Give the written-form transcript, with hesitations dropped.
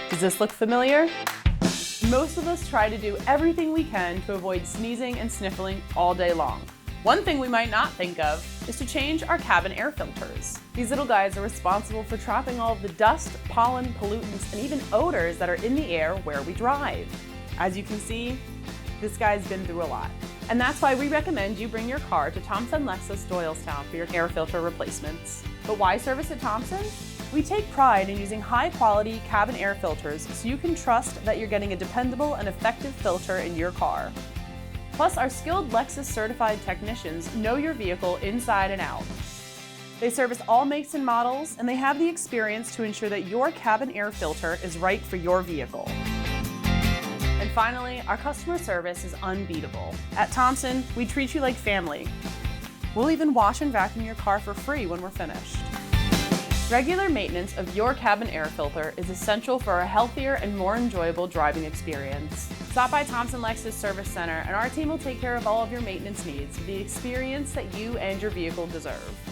Does this look familiar? Most of us try to do everything we can to avoid sneezing and sniffling all day long. One thing we might not think of is to change our cabin air filters. These little guys are responsible for trapping all of the dust, pollen, pollutants, and even odors that are in the air where we drive. As you can see, this guy's been through a lot. And that's why we recommend you bring your car to Thompson Lexus Doylestown for your air filter replacements. But why service at Thompson? We take pride in using high-quality cabin air filters so you can trust that you're getting a dependable and effective filter in your car. Plus, our skilled Lexus certified technicians know your vehicle inside and out. They service all makes and models, and they have the experience to ensure that your cabin air filter is right for your vehicle. And finally, our customer service is unbeatable. At Thompson, we treat you like family. We'll even wash and vacuum your car for free when we're finished. Regular maintenance of your cabin air filter is essential for a healthier and more enjoyable driving experience. Stop by Thompson Lexus Service Center and our team will take care of all of your maintenance needs with the experience that you and your vehicle deserve.